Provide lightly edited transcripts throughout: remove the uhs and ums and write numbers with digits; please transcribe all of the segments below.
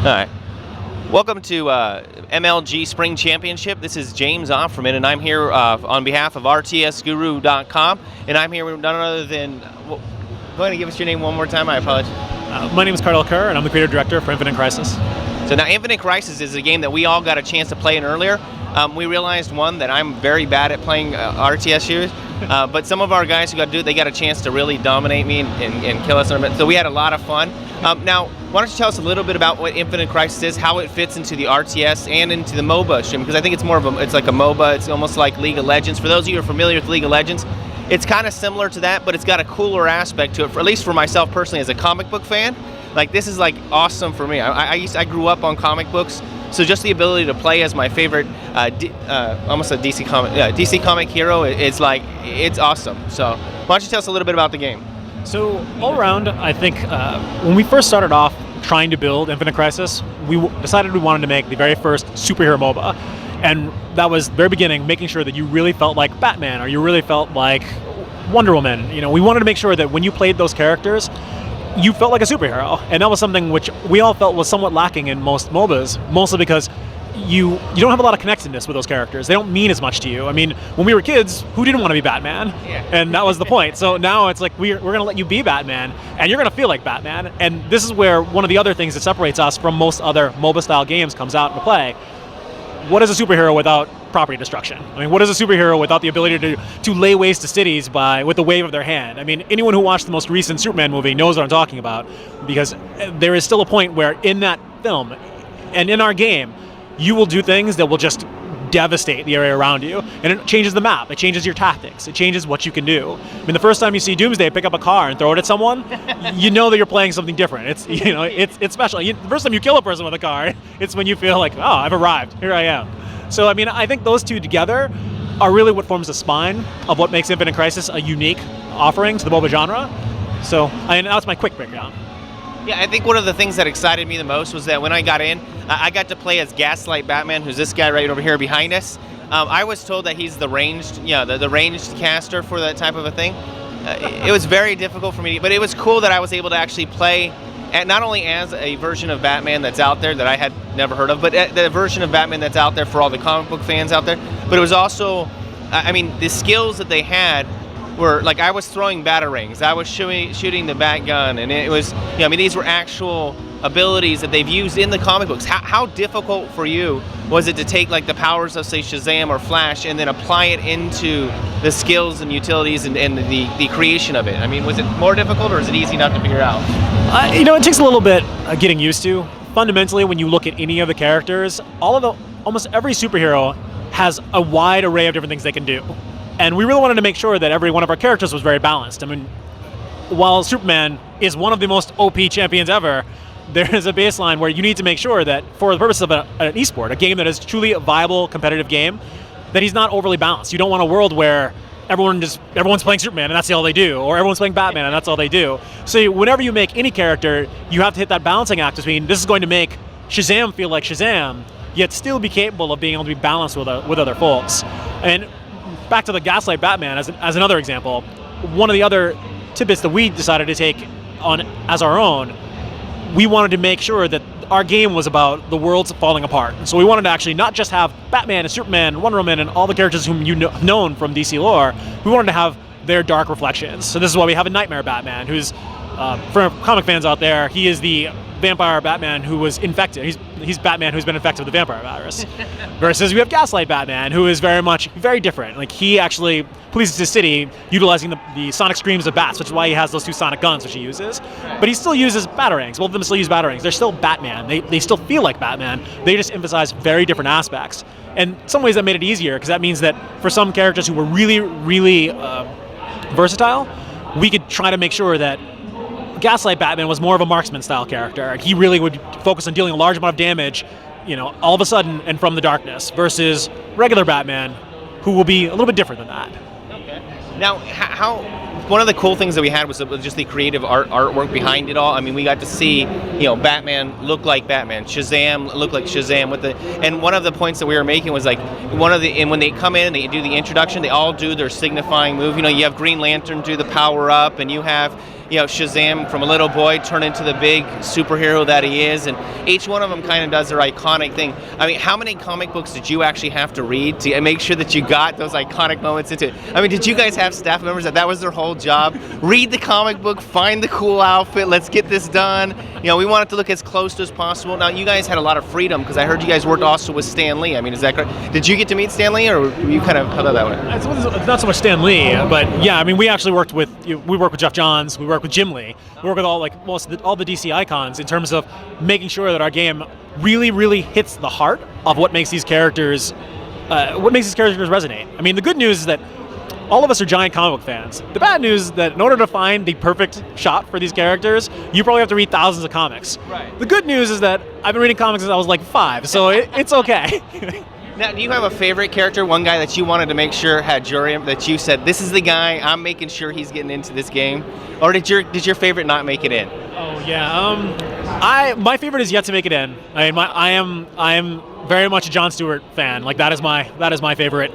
All right. Welcome to MLG Spring Championship. This is James Offerman, and I'm here on behalf of RTSGuru.com, and I'm here with none other than... Go ahead and give us your name one more time. I apologize. My name is Cardell Kerr, and I'm the creative director for Infinite Crisis. So now, Infinite Crisis is a game that we all got a chance to play in earlier. We realized, one, that I'm very bad at playing RTS shooters, but some of our guys who got to do it, they got a chance to really dominate me and kill us. So we had a lot of fun. Now, why don't you tell us a little bit about what Infinite Crisis is, how it fits into the RTS and into the MOBA stream, because I think it's more of a, it's like a MOBA, it's almost like League of Legends. For those of you who are familiar with League of Legends, it's kind of similar to that, but it's got a cooler aspect to it, at least for myself personally as a comic book fan. Like, this is like awesome for me. I grew up on comic books, so just the ability to play as my favorite, almost a DC comic hero, is like, it's awesome. So why don't you tell us a little bit about the game? So all around, I think when we first started off trying to build Infinite Crisis, we decided we wanted to make the very first superhero MOBA. And that was the very beginning, making sure that you really felt like Batman or you really felt like Wonder Woman. You know, we wanted to make sure that when you played those characters, you felt like a superhero. And that was something which we all felt was somewhat lacking in most MOBAs, mostly because you don't have a lot of connectedness with those characters. They don't mean as much to you. I mean, when we were kids, who didn't want to be Batman? Yeah. And that was the point. So now it's like we're going to let you be Batman, and you're going to feel like Batman. And this is where one of the other things that separates us from most other MOBA-style games comes out into play. What is a superhero without property destruction? I mean, what is a superhero without the ability to lay waste to cities with the wave of their hand? I mean, anyone who watched the most recent Superman movie knows what I'm talking about, because there is still a point where in that film and in our game, you will do things that will just devastate the area around you, and it changes the map, it changes your tactics, it changes what you can do. I mean, the first time you see Doomsday pick up a car and throw it at someone, you know that you're playing something different. It's, you know, it's special. The first time you kill a person with a car, it's when you feel like, oh, I've arrived, here I am. So I mean, I think those two together are really what forms the spine of what makes Infinite Crisis a unique offering to the MOBA genre. So that's my quick breakdown. Yeah, I think one of the things that excited me the most was that when I got in, I got to play as Gaslight Batman, who's this guy right over here behind us. I was told that he's the ranged, the ranged caster for that type of a thing. It was very difficult for me, but it was cool that I was able to actually play not only as a version of Batman that's out there that I had never heard of, but the version of Batman that's out there for all the comic book fans out there. But it was also, I mean, the skills that they had were like, I was throwing batarangs, I was shooting the bat gun, and it was, I mean, these were actual abilities that they've used in the comic books. How difficult for you was it to take like the powers of, say, Shazam or Flash and then apply it into the skills and utilities and the creation of it? I mean, was it more difficult, or is it easy enough to figure out? It takes a little bit getting used to. Fundamentally, when you look at any of the characters, almost every superhero has a wide array of different things they can do. And we really wanted to make sure that every one of our characters was very balanced. I mean, while Superman is one of the most OP champions ever, there is a baseline where you need to make sure that for the purpose of an esport, a game that is truly a viable competitive game, that he's not overly balanced. You don't want a world where everyone's playing Superman and that's all they do, or everyone's playing Batman and that's all they do. So whenever you make any character, you have to hit that balancing act between this is going to make Shazam feel like Shazam, yet still be capable of being able to be balanced with other folks. And back to the Gaslight Batman as another example, one of the other tidbits that we decided to take on as our own, we wanted to make sure that our game was about the worlds falling apart. So we wanted to actually not just have Batman and Superman and Wonder Woman and all the characters whom you've known from DC lore, we wanted to have their dark reflections. So this is why we have a Nightmare Batman, who's, for comic fans out there, he is the vampire Batman who was infected. He's Batman who's been infected with the vampire virus. Versus we have Gaslight Batman, who is very different. Like, he actually polices his city utilizing the sonic screams of bats, which is why he has those two sonic guns which he uses. But he still uses batarangs. Both of them still use batarangs. They're still Batman. They still feel like Batman. They just emphasize very different aspects. And in some ways that made it easier, because that means that for some characters who were really, really versatile, we could try to make sure that Gaslight Batman was more of a marksman-style character. He really would focus on dealing a large amount of damage, all of a sudden and from the darkness, versus regular Batman, who will be a little bit different than that. Okay. Now, one of the cool things that we had was just the creative artwork behind it all. I mean, we got to see, Batman look like Batman, Shazam look like Shazam and one of the points that we were making was like and when they come in and they do the introduction, they all do their signifying move. You have Green Lantern do the power up, and you have Shazam from a little boy turn into the big superhero that he is, and each one of them kind of does their iconic thing. I mean, how many comic books did you actually have to read to make sure that you got those iconic moments into it? I mean, did you guys have staff members that was their whole job? Read the comic book, find the cool outfit, let's get this done. We want it to look as close to as possible. Now, you guys had a lot of freedom because I heard you guys worked also with Stan Lee. I mean, is that correct? Did you get to meet Stan Lee, or you kind of held out that way? It's not so much Stan Lee, but yeah, I mean, we actually worked with Jeff Johns, we work with Jim Lee, we work with all the DC icons in terms of making sure that our game really, really hits the heart of what makes these characters resonate. I mean, the good news is that all of us are giant comic book fans. The bad news is that in order to find the perfect shot for these characters, you probably have to read thousands of comics. Right. The good news is that I've been reading comics since I was like 5, so it's okay. Now, do you have a favorite character, one guy that you wanted to make sure had jury, that you said, this is the guy, I'm making sure he's getting into this game? Or did your favorite not make it in? Oh yeah, my favorite is yet to make it in. I mean, I am very much a Jon Stewart fan. Like that is my favorite.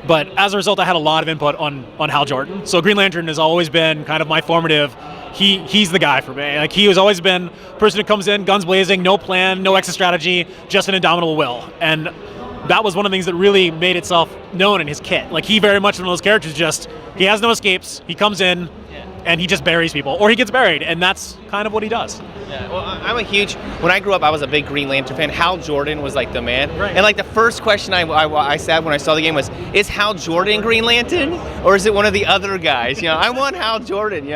But as a result, I had a lot of input on Hal Jordan. So Green Lantern has always been kind of my formative. He's the guy for me. Like he has always been the person who comes in, guns blazing, no plan, no exit strategy, just an indomitable will. And that was one of the things that really made itself known in his kit. Like he very much one of those characters, he has no escapes. He comes in and he just buries people, or he gets buried, and that's kind of what he does. Yeah, well, when I grew up, I was a big Green Lantern fan. Hal Jordan was like the man. Right. And like the first question I said when I saw the game was, is Hal Jordan Green Lantern, or is it one of the other guys? I want Hal Jordan,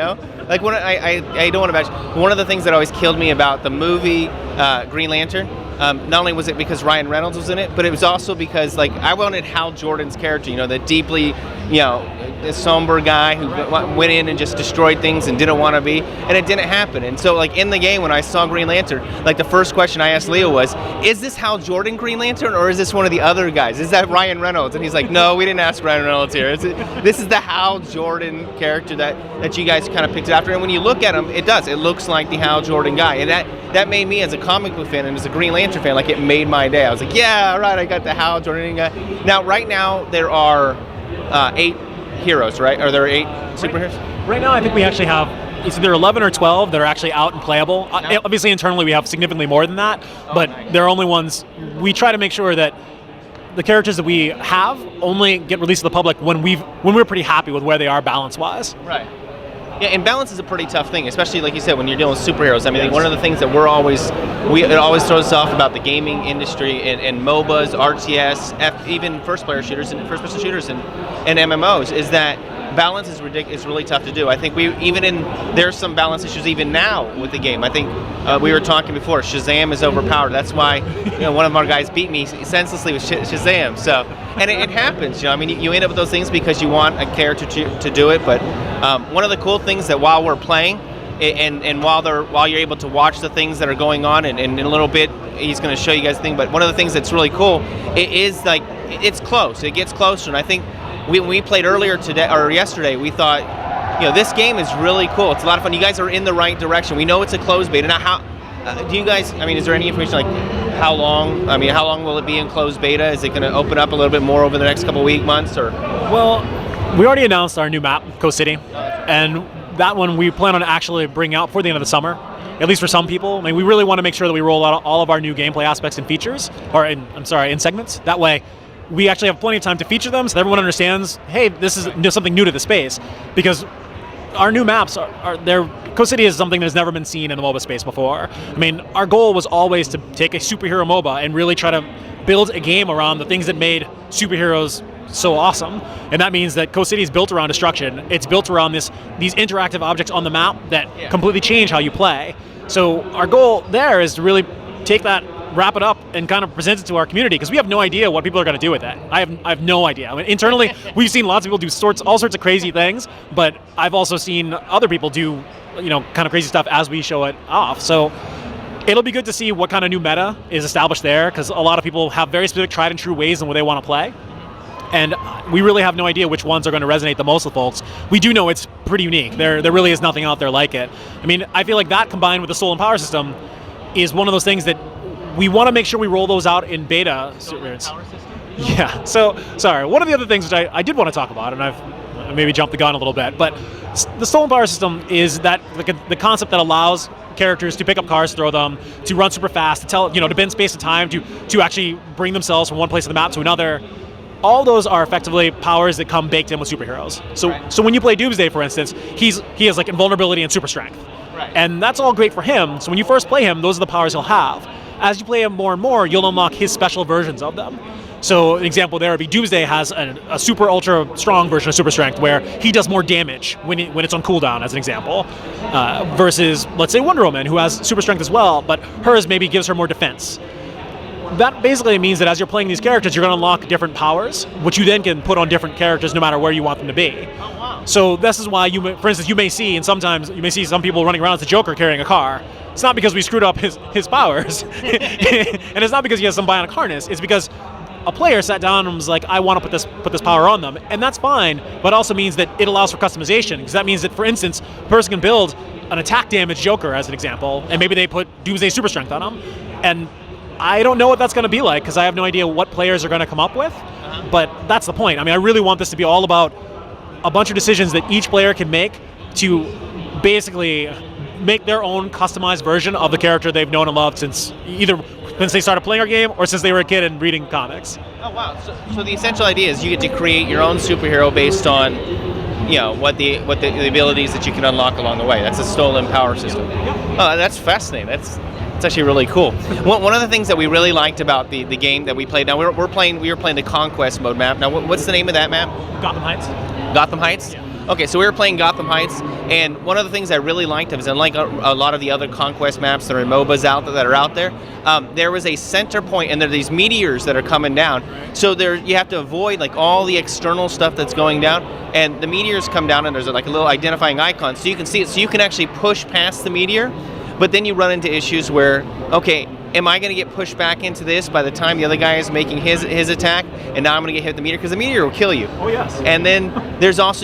Like when I don't want to bash. One of the things that always killed me about the movie Green Lantern, not only was it because Ryan Reynolds was in it, but it was also because like I wanted Hal Jordan's character, the deeply, the somber guy who went in and just destroyed things and didn't want to be, and it didn't happen. And so like in the game when I saw Green Lantern, like the first question I asked Leo was, is this Hal Jordan Green Lantern, or is this one of the other guys? Is that Ryan Reynolds? And he's like, no, we didn't ask Ryan Reynolds here. This is the Hal Jordan character that you guys kind of picked it after. And when you look at him, it looks like the Hal Jordan guy, and that made me, as a comic book fan and as a Green Lantern fan, like it made my day. I was like, yeah, all right, I got the Hal Jordan guy. Now, right now, there are 8 heroes, right? Are there 8 superheroes? Right now, I think we actually have, it's either 11 or 12 that are actually out and playable. No. Obviously, internally, we have significantly more than that, but nice. They're only ones, we try to make sure that the characters that we have only get released to the public when we're pretty happy with where they are balance-wise. Right. Yeah, and balance is a pretty tough thing, especially like you said when you're dealing with superheroes. I mean, one of the things that it always throws us off about the gaming industry and MOBAs, RTS, even first-person shooters and MMOs is that balance is really tough to do. I think there's some balance issues even now with the game. I think we were talking before, Shazam is overpowered. That's why one of our guys beat me senselessly with Shazam. So, and it happens. I mean, you end up with those things because you want a character to do it. But one of the cool things that while we're playing, and while you're able to watch the things that are going on, and in a little bit he's going to show you guys the thing. But one of the things that's really cool, it is like it's close. It gets closer, and I think. When we played earlier today or yesterday, we thought, this game is really cool. It's a lot of fun. You guys are in the right direction. We know it's a closed beta. Now, how do you guys? I mean, is there any information like how long? I mean, how long will it be in closed beta? Is it going to open up a little bit more over the next couple months, or? Well, we already announced our new map, Coast City, and that one we plan on actually bringing out before the end of the summer. At least for some people. I mean, we really want to make sure that we roll out all of our new gameplay aspects and features, in segments. That way, we actually have plenty of time to feature them so that everyone understands, hey, this is something new to the space. Because our new maps Coast City is something that's never been seen in the MOBA space before. I mean, our goal was always to take a superhero MOBA and really try to build a game around the things that made superheroes so awesome. And that means that Coast City is built around destruction. It's built around these interactive objects on the map that completely change how you play. So our goal there is to really take that, wrap it up, and kind of present it to our community, because we have no idea what people are going to do with it. I have no idea. I mean, internally, we've seen lots of people do all sorts of crazy things, but I've also seen other people do, kind of crazy stuff as we show it off. So it'll be good to see what kind of new meta is established there, because a lot of people have very specific tried and true ways in what they want to play. And we really have no idea which ones are going to resonate the most with folks. We do know it's pretty unique. There really is nothing out there like it. I mean, I feel like that combined with the Soul and Power system is one of those things that we want to make sure we roll those out in beta. Yeah. So, sorry. One of the other things which I did want to talk about, and I've maybe jumped the gun a little bit, but the stolen power system is that the concept that allows characters to pick up cars, throw them, to run super fast, to bend space and time, to actually bring themselves from one place of the map to another. All those are effectively powers that come baked in with superheroes. So when you play Doomsday, for instance, he has like invulnerability and super strength. Right. And that's all great for him. So when you first play him, those are the powers he'll have. As you play him more and more, you'll unlock his special versions of them. So an example there would be Doomsday has a super ultra strong version of super strength where he does more damage when it's on cooldown, as an example, versus, let's say, Wonder Woman, who has super strength as well, but hers maybe gives her more defense. That basically means that as you're playing these characters, you're going to unlock different powers, which you then can put on different characters no matter where you want them to be. Oh, wow. So this is why, for instance, you may see some people running around as the Joker carrying a car. It's not because we screwed up his powers, and it's not because he has some bionic harness. It's because a player sat down and was like, I want to put this power on them, and that's fine, but it also means that it allows for customization, because that means that, for instance, a person can build an attack damage Joker, as an example, and maybe they put Doomsday super strength on him, and I don't know what that's going to be like, because I have no idea what players are going to come up with, but that's the point. I mean, I really want this to be all about a bunch of decisions that each player can make to basically make their own customized version of the character they've known and loved since they started playing our game or since they were a kid and reading comics. Oh, wow. So the essential idea is you get to create your own superhero based on, what the abilities that you can unlock along the way. That's a stolen power system. Oh, that's fascinating. That's actually really cool. One of the things that we really liked about the game that we played, now we were playing the Conquest mode map. Now, what's the name of that map? Gotham Heights. Gotham Heights? Yeah. Okay, so we were playing Gotham Heights, and one of the things I really liked is, unlike a lot of the other Conquest maps that are in MOBAs that are out there, there was a center point, and there are these meteors that are coming down. So you have to avoid like all the external stuff that's going down, and the meteors come down, and there's like a little identifying icon, so you can see it. So you can actually push past the meteor, but then you run into issues where, okay, am I going to get pushed back into this by the time the other guy is making his attack, and now I'm going to get hit with the meteor, because the meteor will kill you. Oh, yes. And then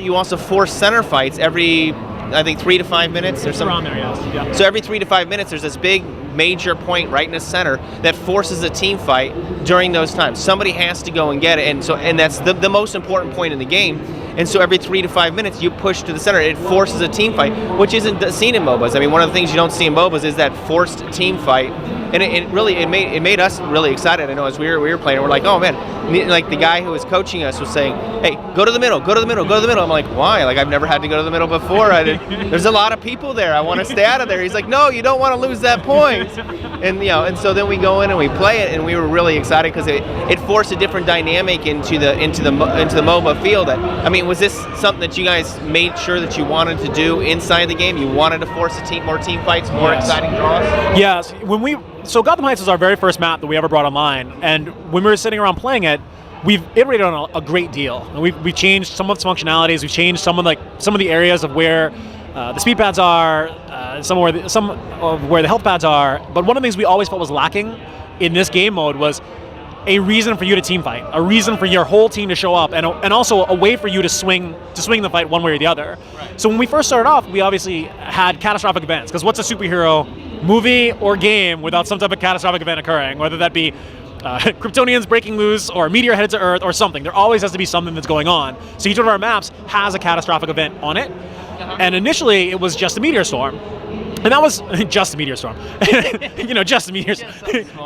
you also force center fights every, I think, 3 to 5 minutes or something. Around there, yes. Yeah. So every 3 to 5 minutes, there's this big major point right in the center that forces a team fight during those times. Somebody has to go and get it, and that's the most important point in the game. And so every 3 to 5 minutes, you push to the center. It forces a team fight, which isn't seen in MOBAs. I mean, one of the things you don't see in MOBAs is that forced team fight. And it made us really excited. I know as we were playing, we're like, oh man, like the guy who was coaching us was saying, hey, go to the middle, go to the middle, go to the middle. I'm like, why? Like, I've never had to go to the middle before. There's a lot of people there. I want to stay out of there. He's like, no, you don't want to lose that point. And so then we go in and we play it, and we were really excited because it forced a different dynamic into the MOBA field. I mean, was this something that you guys made sure that you wanted to do inside the game? You wanted to force more team fights, more exciting draws? Yes. So Gotham Heights was our very first map that we ever brought online, and when we were sitting around playing it, we've iterated on a great deal. And we've changed some of its functionalities. We've changed some of the areas of where the speed pads are, some of where the health pads are. But one of the things we always felt was lacking in this game mode was a reason for you to team fight, a reason for your whole team to show up, and also a way for you to swing the fight one way or the other. Right. So when we first started off, we obviously had catastrophic events, because what's a superhero movie or game without some type of catastrophic event occurring, whether that be Kryptonians breaking loose or a meteor headed to Earth or something. There always has to be something that's going on. So each of our maps has a catastrophic event on it. And initially it was just a meteor storm. And that was just a meteor storm. Just a meteor,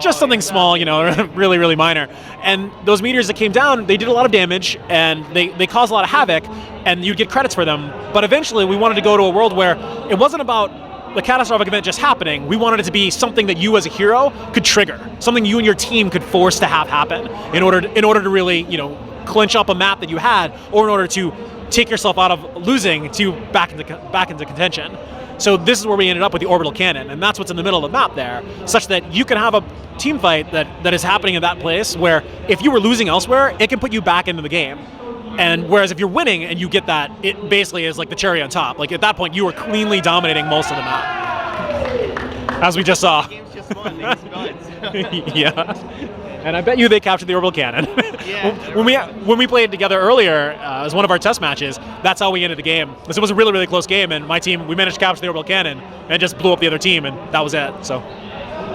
just something small, really, really minor. And those meteors that came down, they did a lot of damage, and they caused a lot of havoc, and you'd get credits for them. But eventually we wanted to go to a world where it wasn't about the catastrophic event just happening. We wanted it to be something that you as a hero could trigger, something you and your team could force to have happen in order to really, clinch up a map that you had, or in order to take yourself out of losing to back into contention. So this is where we ended up with the orbital cannon, and that's what's in the middle of the map there, such that you can have a team fight that is happening in that place where if you were losing elsewhere, it can put you back into the game. And whereas if you're winning and you get that, it basically is like the cherry on top. Like at that point, you were cleanly dominating most of the map, as we just saw. The game's just fun. They use guns. Yeah. And I bet you they captured the orbital cannon. Yeah. when we played together earlier, as one of our test matches, that's how we ended the game. It was a really, really close game, and my team, we managed to capture the orbital cannon and just blew up the other team, and that was it. So.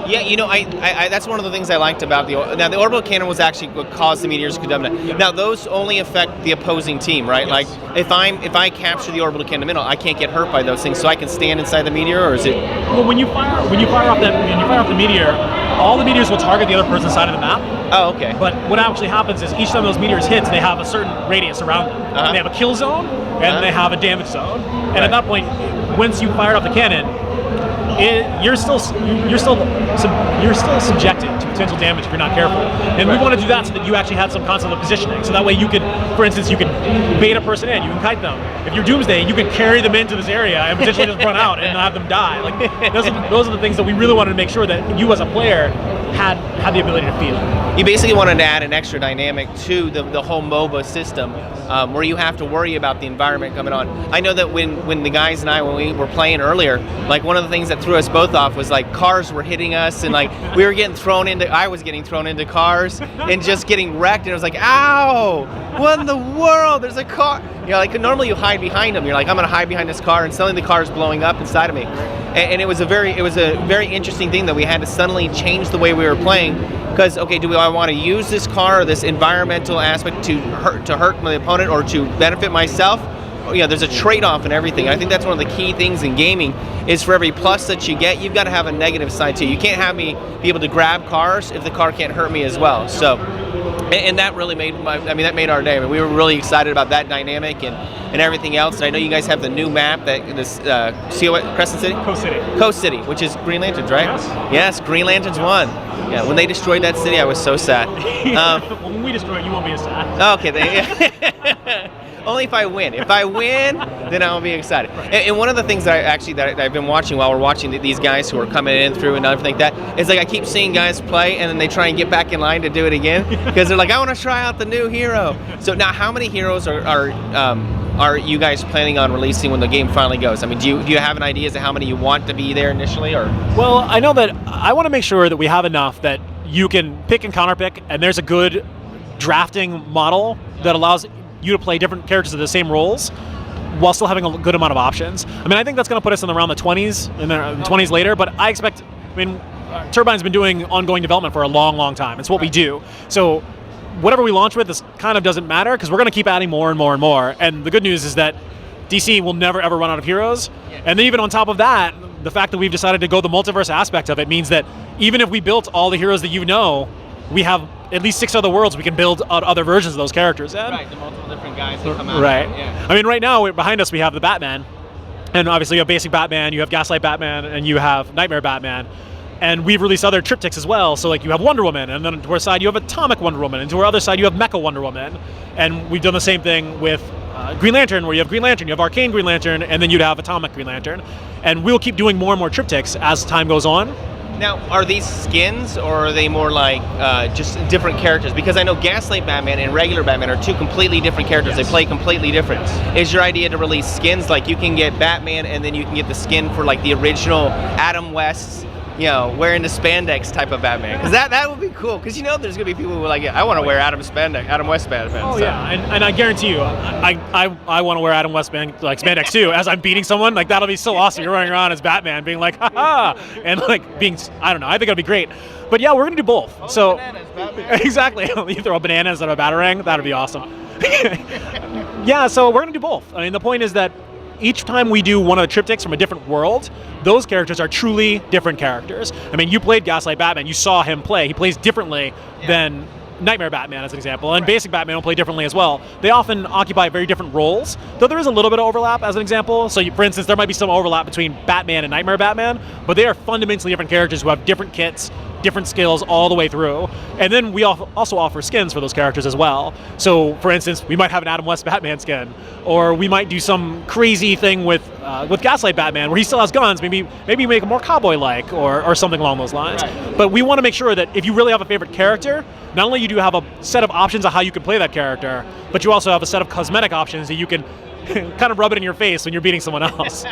Yeah, you know, I that's one of the things I liked about now the orbital cannon was actually what caused the meteors to come down. Yeah. Now those only affect the opposing team, right? Yes. Like if I capture the orbital cannon in the middle, I can't get hurt by those things, so I can stand inside the meteor, or is it? Well, when you fire off the meteor, all the meteors will target the other person's side of the map. Oh, okay. But what actually happens is each time those meteors hits, they have a certain radius around them. Uh-huh. They have a kill zone and they have a damage zone. And Right. at that point, once you fire off the cannon, you're still subjected to potential damage if you're not careful. And we want to do that so that you actually have some concept of positioning. So that way you could, for instance, you can bait a person in, you can kite them. If you're Doomsday, you can carry them into this area and potentially just run out and have them die. Like those are the things that we really wanted to make sure that you as a player had the ability to feel. You basically wanted to add an extra dynamic to the whole MOBA system, where you have to worry about the environment coming on. I know that when the guys and I, when we were playing earlier, like one of the things that threw us both off was like cars were hitting us, and like I was getting thrown into cars and just getting wrecked, and it was like, ow, what in the world? There's a car. You know, like normally you hide behind them. You're like, I'm gonna hide behind this car, and suddenly the car is blowing up inside of me. And it was a very interesting thing that we had to suddenly change the way we were playing. Because okay, do I want to use this car or this environmental aspect to hurt my opponent or to benefit myself? You know, there's a trade-off in everything. I think that's one of the key things in gaming is for every plus that you get, you've got to have a negative side too. You can't have me be able to grab cars if the car can't hurt me as well. So, and that really made that made our day. I mean, we were really excited about that dynamic and everything else. And I know you guys have the new map that Crescent City? Coast City, which is Green Lanterns, right? Yes. Yes, Green Lanterns won. Yeah, when they destroyed that city, I was so sad. When we destroy it, you won't be as sad. Okay, only if I win. If I win, then I'll be excited. And one of the things that I've been watching while we're watching these guys who are coming in through and everything like that is like I keep seeing guys play and then they try and get back in line to do it again because they're like, I want to try out the new hero. So now, how many heroes are you guys planning on releasing when the game finally goes? I mean, do you have an idea as to how many you want to be there initially, or? Well, I know that I want to make sure that we have enough that you can pick and counterpick, and there's a good drafting model that allows you to play different characters of the same roles while still having a good amount of options. I mean, I think that's going to put us in around the 20s, and then 20s later, but I expect, Turbine's been doing ongoing development for a long, long time. It's what we do. So whatever we launch with, this kind of doesn't matter because we're going to keep adding more and more and more. And the good news is that DC will never, ever run out of heroes. And then even on top of that, the fact that we've decided to go the multiverse aspect of it means that even if we built all the heroes that you know, we have at least 6 other worlds we can build other versions of those characters in. Right, the multiple different guys that come out. Right. Yeah. I mean, right now, behind us, we have the Batman. And obviously you have Basic Batman, you have Gaslight Batman, and you have Nightmare Batman. And we've released other triptychs as well. So like you have Wonder Woman, and then to our side you have Atomic Wonder Woman, and to our other side you have Mecha Wonder Woman. And we've done the same thing with Green Lantern, where you have Green Lantern, you have Arcane Green Lantern, and then you'd have Atomic Green Lantern. And we'll keep doing more and more triptychs as time goes on. Now, are these skins, or are they more like just different characters? Because I know Gaslight Batman and regular Batman are 2 completely different characters. Yes. They play completely different. Is your idea to release skins, like you can get Batman and then you can get the skin for like the original Adam West's, wearing the spandex type of Batman? Because that would be cool. Because there's going to be people who are like, I want to wear Adam West Batman. Oh so. yeah, and I guarantee you, I want to wear Adam West spandex too. As I'm beating someone, like that'll be so awesome. You're running around as Batman, being like, ha, and like being, I don't know. I think it'll be great. But yeah, we're gonna do both. So bananas, Batman. exactly, you throw bananas at a batarang, that'd be awesome. Yeah, so we're gonna do both. I mean, the point is that each time we do one of the triptychs from a different world, those characters are truly different characters. I mean, you played Gaslight Batman, you saw him play. He plays differently than Nightmare Batman, as an example, and Basic Batman will play differently as well. They often occupy very different roles, though there is a little bit of overlap, as an example. So, for instance, there might be some overlap between Batman and Nightmare Batman, but they are fundamentally different characters who have different kits, different skills all the way through. And then we also offer skins for those characters as well. So, for instance, we might have an Adam West Batman skin, or we might do some crazy thing with Gaslight Batman where he still has guns, maybe make him more cowboy-like or something along those lines. Right. But we want to make sure that if you really have a favorite character, not only you do have a set of options on how you can play that character, but you also have a set of cosmetic options that you can kind of rub it in your face when you're beating someone else.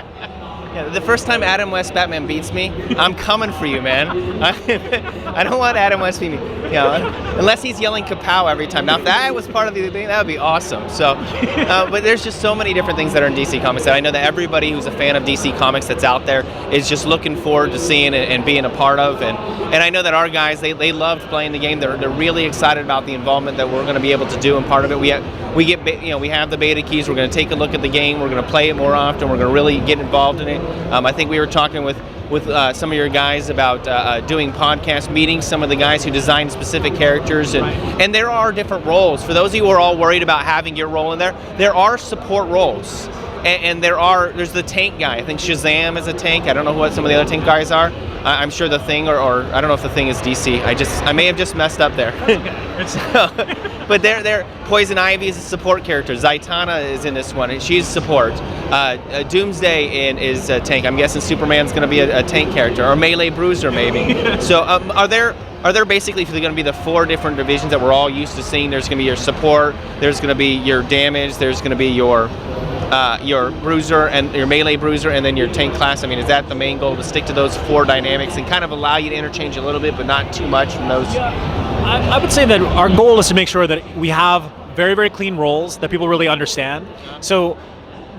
Yeah, the first time Adam West Batman beats me, I'm coming for you, man. I don't want Adam West beating me, unless he's yelling "kapow" every time. Now, if that was part of the thing, that would be awesome. So, but there's just so many different things that are in DC Comics that I know that everybody who's a fan of DC Comics that's out there is just looking forward to seeing it and being a part of. And I know that our guys, they loved playing the game. They're really excited about the involvement that we're going to be able to do, and part of it we have the beta keys. We're going to take a look at the game. We're going to play it more often. We're going to really get involved in it. I think we were talking with some of your guys about doing podcast meetings, some of the guys who design specific characters, and there are different roles. For those of you who are all worried about having your role in there are support roles. And there's the tank guy. I think Shazam is a tank. I don't know what some of the other tank guys are. I'm sure the Thing, or I don't know if the Thing is DC. I may have just messed up there. But they're Poison Ivy is a support character. Zatanna is in this one, and she's support. Doomsday is a tank. I'm guessing Superman's going to be a tank character, or Melee Bruiser maybe. So are there basically going to be the 4 different divisions that we're all used to seeing? There's going to be your support, there's going to be your damage, there's going to be your bruiser and your melee bruiser, and then your tank class. I mean, is that the main goal, to stick to those 4 dynamics and kind of allow you to interchange a little bit, but not too much from those? I would say that our goal is to make sure that we have very, very clean roles that people really understand. So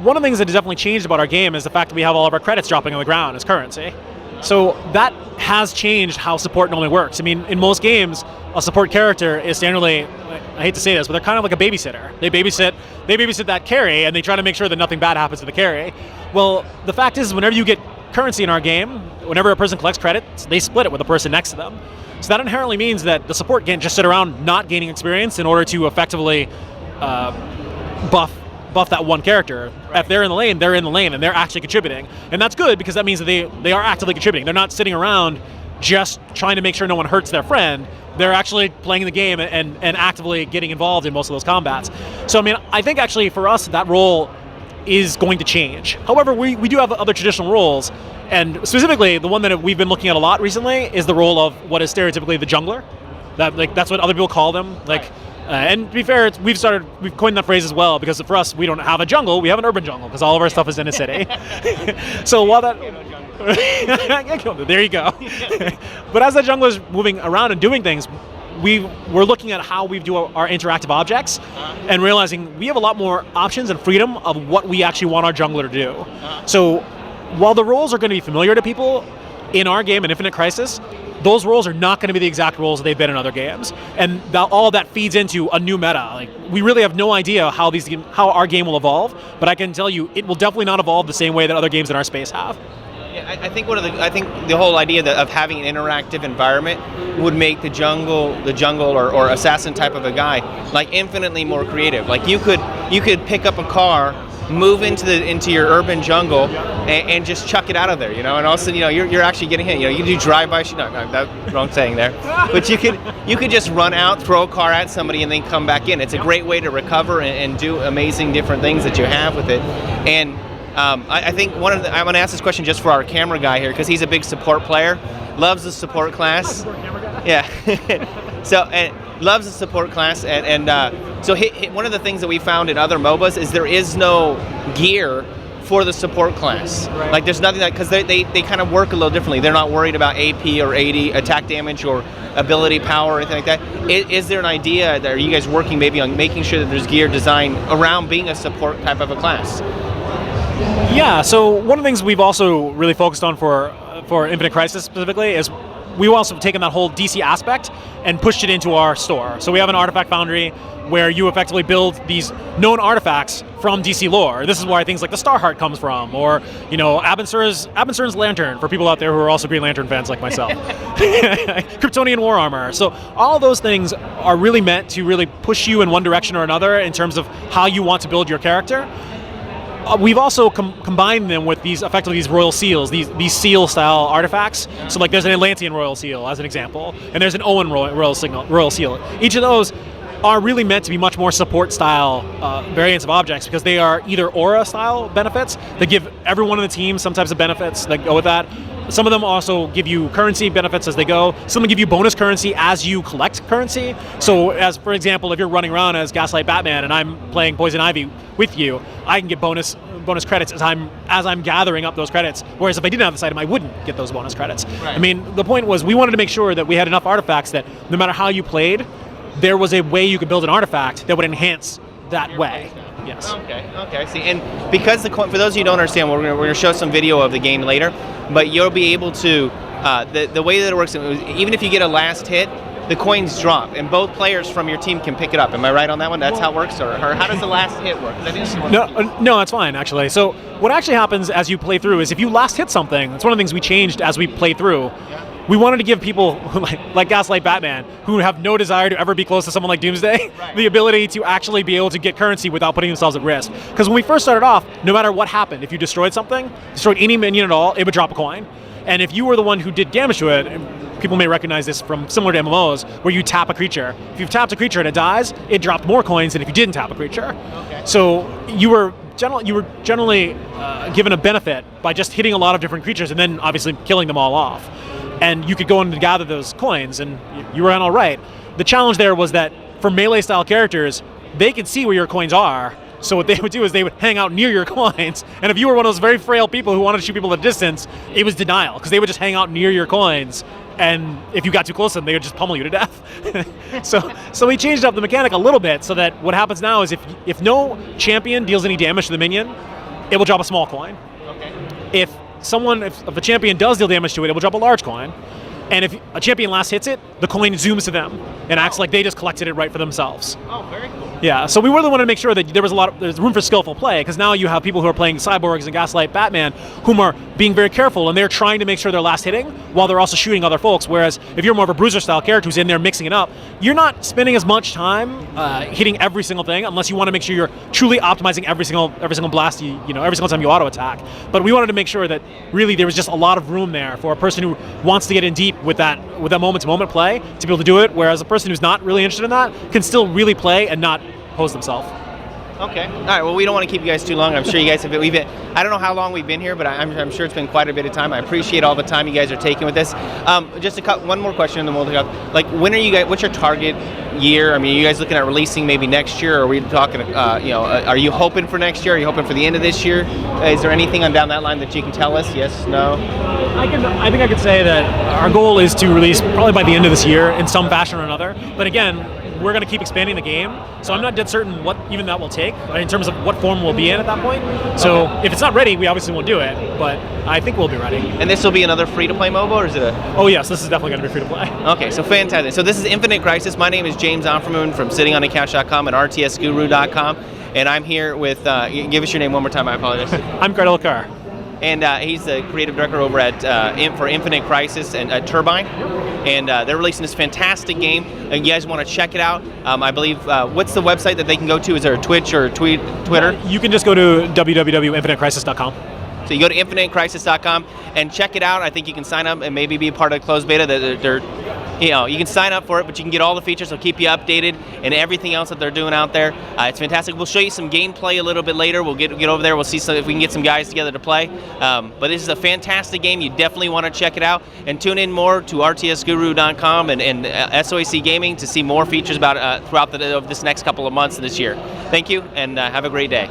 one of the things that has definitely changed about our game is the fact that we have all of our credits dropping on the ground as currency. So that has changed how support normally works. I mean, in most games, a support character is generally, I hate to say this, but they're kind of like a babysitter. They babysit that carry, and they try to make sure that nothing bad happens to the carry. Well, the fact is, whenever you get currency in our game, whenever a person collects credits, they split it with the person next to them. So that inherently means that the support can't just sit around not gaining experience in order to effectively buff that one character. Right. If they're in the lane, they're in the lane, and they're actually contributing. And that's good, because that means that they are actively contributing. They're not sitting around just trying to make sure no one hurts their friend. They're actually playing the game and actively getting involved in most of those combats. So, I mean, I think actually for us, that role is going to change. However, we do have other traditional roles, and specifically the one that we've been looking at a lot recently is the role of what is stereotypically the jungler. That's what other people call them. And to be fair, we've coined that phrase as well, because for us, we don't have a jungle, we have an urban jungle, because all of our stuff is in a city. So while that... there you go. But as that jungler is moving around and doing things, we're looking at how we do our interactive objects and realizing we have a lot more options and freedom of what we actually want our jungler to do. So while the roles are going to be familiar to people in our game in Infinite Crisis, those roles are not going to be the exact roles that they've been in other games, and all of that feeds into a new meta. Like, we really have no idea how our game will evolve, but I can tell you it will definitely not evolve the same way that other games in our space have. Yeah, I think the whole idea of having an interactive environment would make the jungle or assassin type of a guy like infinitely more creative. Like you could pick up a car, move into your urban jungle, and just chuck it out of there, and all of a sudden, you're actually getting hit. You do drive-by. No, that wrong saying there. But you could just run out, throw a car at somebody, and then come back in. It's a great way to recover and do amazing different things that you have with it. And I think I'm going to ask this question just for our camera guy here, because he's a big support player, loves the support class. Yeah. So loves the support class, and so one of the things that we found in other MOBAs is there is no gear for the support class. Right. Like there's nothing because they kind of work a little differently. They're not worried about AP or AD, attack damage or ability power or anything like that. Is there an idea that are you guys working maybe on making sure that there's gear designed around being a support type of a class? Yeah, so one of the things we've also really focused on for Infinite Crisis specifically is we've also taken that whole DC aspect and pushed it into our store. So we have an artifact foundry where you effectively build these known artifacts from DC lore. This is where things like the Starheart comes from, or Abinsur's Lantern, for people out there who are also Green Lantern fans like myself. Kryptonian War Armor. So all of those things are really meant to really push you in one direction or another in terms of how you want to build your character. We've also combined them with these royal seals, these seal style artifacts. So like there's an Atlantean royal seal as an example, and there's an Owen royal seal. Each of those are really meant to be much more support style variants of objects, because they are either aura style benefits that give everyone on the team some types of benefits that go with that. Some of them also give you currency benefits as they go. Some of them give you bonus currency as you collect currency. So as, for example, if you're running around as Gaslight Batman and I'm playing Poison Ivy with you, I can get bonus bonus credits as I'm gathering up those credits. Whereas if I didn't have this item, I wouldn't get those bonus credits. Right. I mean, the point was we wanted to make sure that we had enough artifacts that no matter how you played, there was a way you could build an artifact that would enhance that way. Yes. Okay, I see. And because for those of you who don't understand, we're going to show some video of the game later, but you'll be able to, the way that it works, even if you get a last hit, the coins drop, and both players from your team can pick it up. Am I right on that one? That's how it works? Or how does the last hit work? No, that's fine, actually. So what actually happens as you play through is if you last hit something, that's one of the things we changed as we play through. Yeah. We wanted to give people like Gaslight Batman, who have no desire to ever be close to someone like Doomsday, right, the ability to actually be able to get currency without putting themselves at risk. Because when we first started off, no matter what happened, if you destroyed something, destroyed any minion at all, it would drop a coin. And if you were the one who did damage to it, people may recognize this from similar to MMOs, where you tap a creature. If you've tapped a creature and it dies, it dropped more coins than if you didn't tap a creature. Okay. So you were generally given a benefit by just hitting a lot of different creatures and then obviously killing them all off. And you could go in and gather those coins, and you were on all right. The challenge there was that for melee-style characters, they could see where your coins are, so what they would do is they would hang out near your coins, and if you were one of those very frail people who wanted to shoot people at a distance, it was denial, because they would just hang out near your coins, and if you got too close to them, they would just pummel you to death. So we changed up the mechanic a little bit, so that what happens now is if no champion deals any damage to the minion, it will drop a small coin. Okay. If a champion does deal damage to it, it will drop a large coin. And if a champion last hits it, the coin zooms to them and acts like they just collected it right for themselves. Oh, very cool. Yeah, so we really wanted to make sure that there's room for skillful play, because now you have people who are playing Cyborgs and Gaslight Batman whom are being very careful, and they're trying to make sure they're last hitting while they're also shooting other folks, whereas if you're more of a bruiser style character who's in there mixing it up, you're not spending as much time hitting every single thing unless you want to make sure you're truly optimizing every single blast, every single time you auto attack. But we wanted to make sure that really there was just a lot of room there for a person who wants to get in deep with that moment-to-moment play to be able to do it, whereas a person who's not really interested in that can still really play and not pose themselves. Okay. All right. Well, we don't want to keep you guys too long. I'm sure you guys have been. I don't know how long we've been here, but I'm sure it's been quite a bit of time. I appreciate all the time you guys are taking with this. Just one more question, and then we'll talk. Like, when are you guys? What's your target year? I mean, are you guys looking at releasing maybe next year, or are we talking? Are you hoping for next year? Are you hoping for the end of this year? Is there anything on down that line that you can tell us? Yes, no. I think I could say that our goal is to release probably by the end of this year in some fashion or another. But again, we're going to keep expanding the game, so I'm not dead certain what even that will take in terms of what form we'll be in at that point. So if it's not ready, we obviously won't do it, but I think we'll be ready. And this will be another free-to-play MOBA, or is it Oh yes, this is definitely going to be free-to-play. Okay, so fantastic. So this is Infinite Crisis. My name is James Onfermoon from sittingonacouch.com and rtsguru.com, and I'm here with, give us your name one more time, I apologize. I'm Cardell Kerr. And he's the creative director over at for Infinite Crisis and at Turbine. And they're releasing this fantastic game. And you guys want to check it out. I believe, what's the website that they can go to? Is there a Twitch or Twitter? You can just go to www.infinitecrisis.com. So you go to infinitecrisis.com and check it out. I think you can sign up and maybe be part of the closed beta. You can sign up for it, but you can get all the features. They'll keep you updated and everything else that they're doing out there. It's fantastic. We'll show you some gameplay a little bit later. We'll get over there. We'll see if we can get some guys together to play. But this is a fantastic game. You definitely want to check it out. And tune in more to rtsguru.com and SOAC Gaming to see more features about throughout this next couple of months of this year. Thank you, and have a great day.